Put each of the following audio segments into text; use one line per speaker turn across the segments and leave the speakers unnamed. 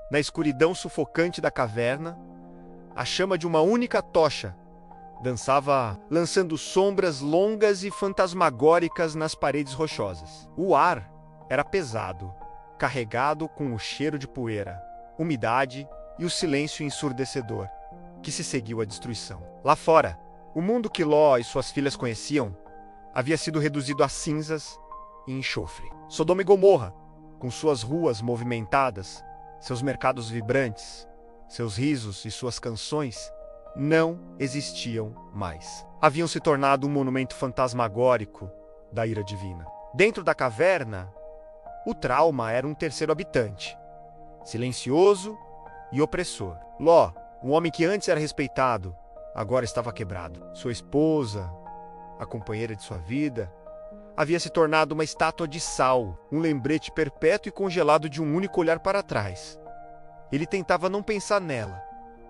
Na escuridão sufocante da caverna, a chama de uma única tocha dançava, lançando sombras longas e fantasmagóricas nas paredes rochosas. O ar era pesado, carregado com o cheiro de poeira, umidade e o silêncio ensurdecedor que se seguiu à destruição. Lá fora, o mundo que Ló e suas filhas conheciam havia sido reduzido a cinzas e enxofre. Sodoma e Gomorra, com suas ruas movimentadas, seus mercados vibrantes, seus risos e suas canções, não existiam mais. Haviam se tornado um monumento fantasmagórico da ira divina. Dentro da caverna, o trauma era um terceiro habitante, silencioso e opressor. Ló, um homem que antes era respeitado, agora estava quebrado. Sua esposa, a companheira de sua vida, havia se tornado uma estátua de sal, um lembrete perpétuo e congelado de um único olhar para trás. Ele tentava não pensar nela,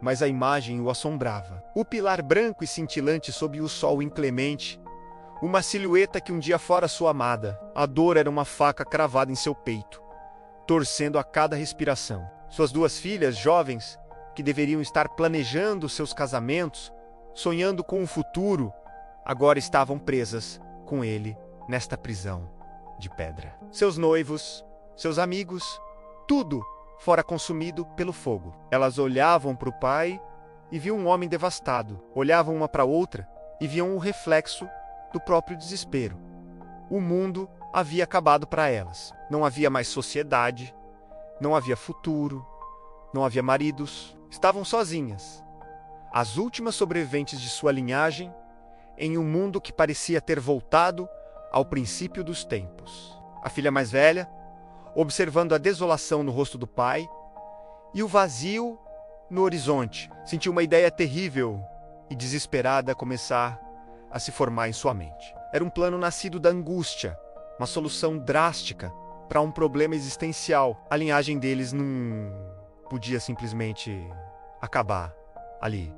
mas a imagem o assombrava. O pilar branco e cintilante sob o sol inclemente, uma silhueta que um dia fora sua amada. A dor era uma faca cravada em seu peito, torcendo a cada respiração. Suas duas filhas, jovens, que deveriam estar planejando seus casamentos, sonhando com o futuro, agora estavam presas com ele nesta prisão de pedra. Seus noivos, seus amigos, tudo fora consumido pelo fogo. Elas olhavam para o pai e viam um homem devastado. Olhavam uma para outra e viam o reflexo do próprio desespero. O mundo havia acabado para elas. Não havia mais sociedade, não havia futuro, não havia maridos. Estavam sozinhas, as últimas sobreviventes de sua linhagem, em um mundo que parecia ter voltado ao princípio dos tempos. A filha mais velha, observando a desolação no rosto do pai e o vazio no horizonte, sentiu uma ideia terrível e desesperada começar a se formar em sua mente. Era um plano nascido da angústia, uma solução drástica para um problema existencial. A linhagem deles não podia simplesmente acabar ali,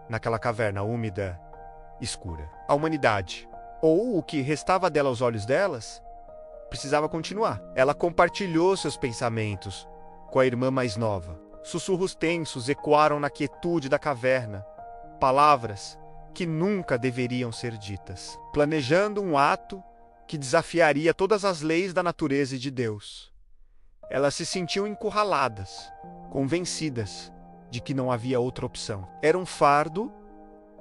naquela caverna úmida, escura. A humanidade, ou o que restava dela aos olhos delas, precisava continuar. Ela compartilhou seus pensamentos com a irmã mais nova. Sussurros tensos ecoaram na quietude da caverna, palavras que nunca deveriam ser ditas, planejando um ato que desafiaria todas as leis da natureza e de Deus. Elas se sentiam encurraladas, convencidas de que não havia outra opção. Era um fardo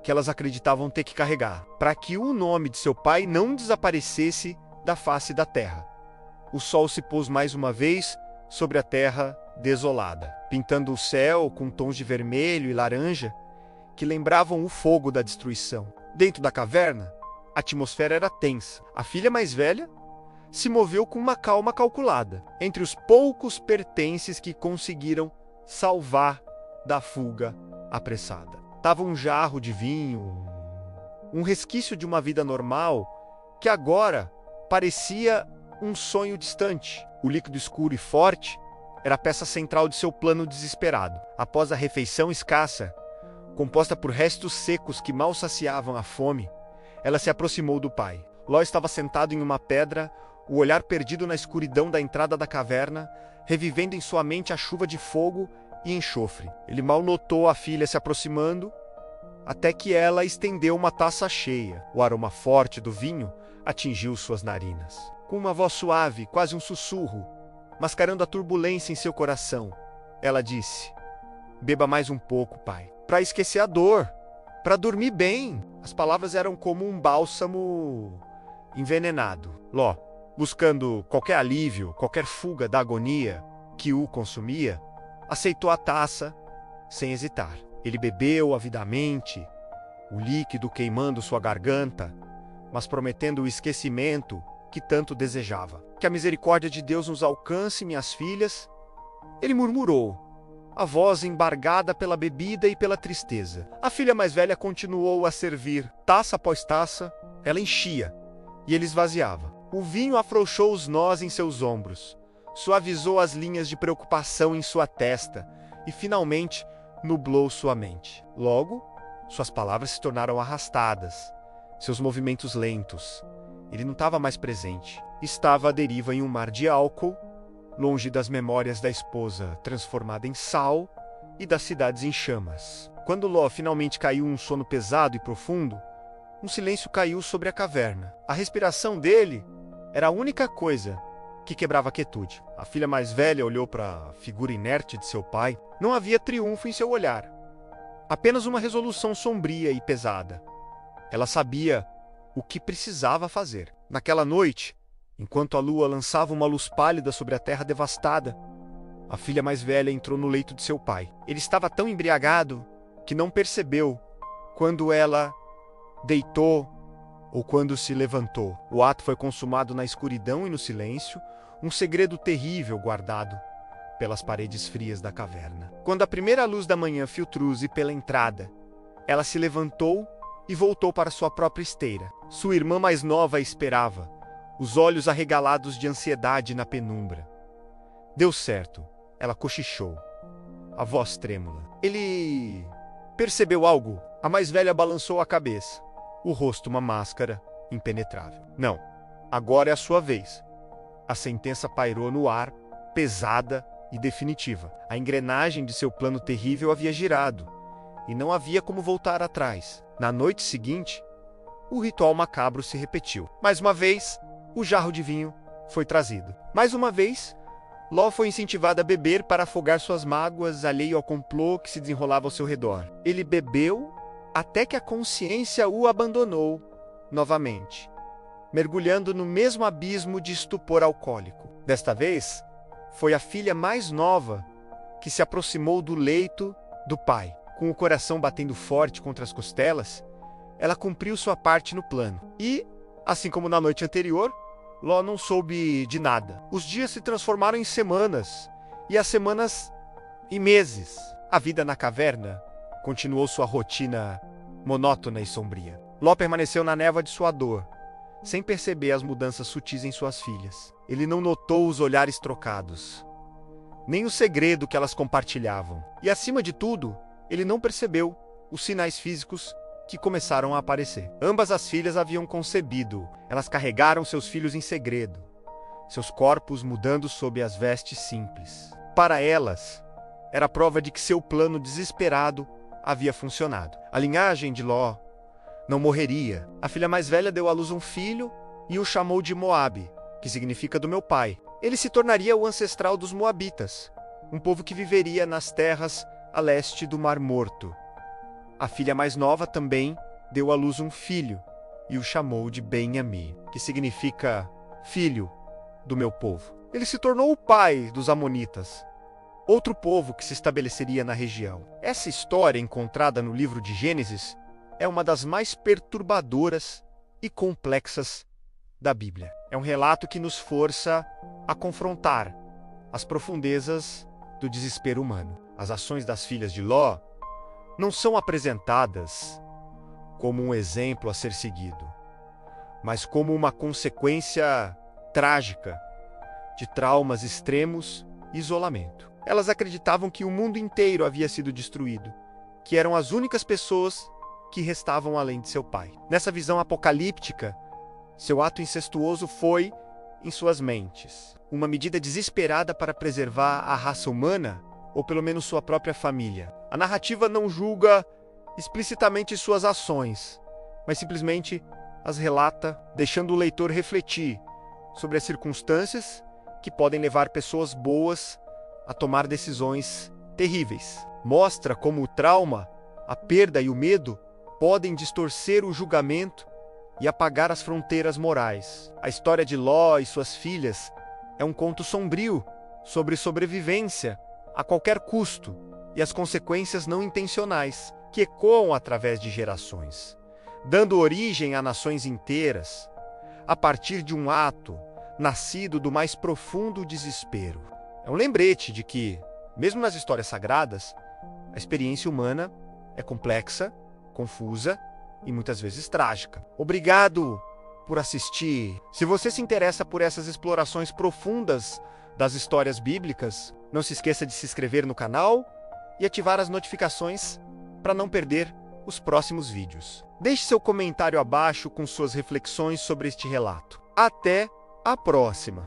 que elas acreditavam ter que carregar, para que o nome de seu pai não desaparecesse da face da terra. O sol se pôs mais uma vez sobre a terra desolada, pintando o céu com tons de vermelho e laranja que lembravam o fogo da destruição. Dentro da caverna, a atmosfera era tensa. A filha mais velha se moveu com uma calma calculada, entre os poucos pertences que conseguiram salvar da fuga apressada. Tava um jarro de vinho, um resquício de uma vida normal que agora parecia um sonho distante. O líquido escuro e forte era a peça central de seu plano desesperado. Após a refeição escassa, composta por restos secos que mal saciavam a fome, ela se aproximou do pai. Ló estava sentado em uma pedra, o olhar perdido na escuridão da entrada da caverna, revivendo em sua mente a chuva de fogo e enxofre. Ele mal notou a filha se aproximando, até que ela estendeu uma taça cheia. O aroma forte do vinho atingiu suas narinas. Com uma voz suave, quase um sussurro, mascarando a turbulência em seu coração, ela disse: "Beba mais um pouco, pai, para esquecer a dor, para dormir bem." As palavras eram como um bálsamo envenenado. Ló, buscando qualquer alívio, qualquer fuga da agonia que o consumia, aceitou a taça sem hesitar. Ele bebeu avidamente, o líquido queimando sua garganta, mas prometendo o esquecimento que tanto desejava. "Que a misericórdia de Deus nos alcance, minhas filhas," ele murmurou, a voz embargada pela bebida e pela tristeza. A filha mais velha continuou a servir. Taça após taça, ela enchia e ele esvaziava. O vinho afrouxou os nós em seus ombros, suavizou as linhas de preocupação em sua testa e, finalmente, nublou sua mente. Logo, suas palavras se tornaram arrastadas, seus movimentos lentos. Ele não estava mais presente. Estava à deriva em um mar de álcool, longe das memórias da esposa transformada em sal e das cidades em chamas. Quando Ló finalmente caiu em um sono pesado e profundo, um silêncio caiu sobre a caverna. A respiração dele era a única coisa que quebrava a quietude. A filha mais velha olhou para a figura inerte de seu pai. Não havia triunfo em seu olhar, apenas uma resolução sombria e pesada. Ela sabia o que precisava fazer. Naquela noite, enquanto a lua lançava uma luz pálida sobre a terra devastada, a filha mais velha entrou no leito de seu pai. Ele estava tão embriagado que não percebeu quando ela deitou ou quando se levantou. O ato foi consumado na escuridão e no silêncio, um segredo terrível guardado pelas paredes frias da caverna. Quando a primeira luz da manhã filtrou-se pela entrada, ela se levantou e voltou para sua própria esteira. Sua irmã mais nova a esperava, os olhos arregalados de ansiedade na penumbra. Deu certo, ela cochichou, a voz trêmula. Ele percebeu algo? A mais velha balançou a cabeça, o rosto uma máscara impenetrável. Não, agora é a sua vez. A sentença pairou no ar, pesada e definitiva. A engrenagem de seu plano terrível havia girado, e não havia como voltar atrás. Na noite seguinte, o ritual macabro se repetiu. Mais uma vez, o jarro de vinho foi trazido. Mais uma vez, Ló foi incentivado a beber para afogar suas mágoas, alheio ao complô que se desenrolava ao seu redor. Ele bebeu até que a consciência o abandonou novamente, mergulhando no mesmo abismo de estupor alcoólico. Desta vez, foi a filha mais nova que se aproximou do leito do pai. Com o coração batendo forte contra as costelas, ela cumpriu sua parte no plano. E, assim como na noite anterior, Ló não soube de nada. Os dias se transformaram em semanas, e as semanas em meses. A vida na caverna continuou sua rotina monótona e sombria. Ló permaneceu na névoa de sua dor, sem perceber as mudanças sutis em suas filhas. Ele não notou os olhares trocados, nem o segredo que elas compartilhavam. E, acima de tudo, ele não percebeu os sinais físicos que começaram a aparecer. Ambas as filhas haviam concebido. Elas carregaram seus filhos em segredo, seus corpos mudando sob as vestes simples. Para elas, era prova de que seu plano desesperado havia funcionado. A linhagem de Ló não morreria. A filha mais velha deu à luz um filho e o chamou de Moabe, que significa do meu pai. Ele se tornaria o ancestral dos Moabitas, um povo que viveria nas terras a leste do Mar Morto. A filha mais nova também deu à luz um filho e o chamou de Ben-Ami, que significa filho do meu povo. Ele se tornou o pai dos Amonitas, outro povo que se estabeleceria na região. Essa história, encontrada no livro de Gênesis, é uma das mais perturbadoras e complexas da Bíblia. É um relato que nos força a confrontar as profundezas do desespero humano. As ações das filhas de Ló não são apresentadas como um exemplo a ser seguido, mas como uma consequência trágica de traumas extremos e isolamento. Elas acreditavam que o mundo inteiro havia sido destruído, que eram as únicas pessoas que restavam além de seu pai. Nessa visão apocalíptica, seu ato incestuoso foi, em suas mentes, uma medida desesperada para preservar a raça humana, ou pelo menos sua própria família. A narrativa não julga explicitamente suas ações, mas simplesmente as relata, deixando o leitor refletir sobre as circunstâncias que podem levar pessoas boas a tomar decisões terríveis. Mostra como o trauma, a perda e o medo podem distorcer o julgamento e apagar as fronteiras morais. A história de Ló e suas filhas é um conto sombrio sobre sobrevivência a qualquer custo e as consequências não intencionais que ecoam através de gerações, dando origem a nações inteiras, a partir de um ato nascido do mais profundo desespero. É um lembrete de que, mesmo nas histórias sagradas, a experiência humana é complexa, confusa e muitas vezes trágica. Obrigado por assistir. Se você se interessa por essas explorações profundas das histórias bíblicas, não se esqueça de se inscrever no canal e ativar as notificações para não perder os próximos vídeos. Deixe seu comentário abaixo com suas reflexões sobre este relato. Até a próxima!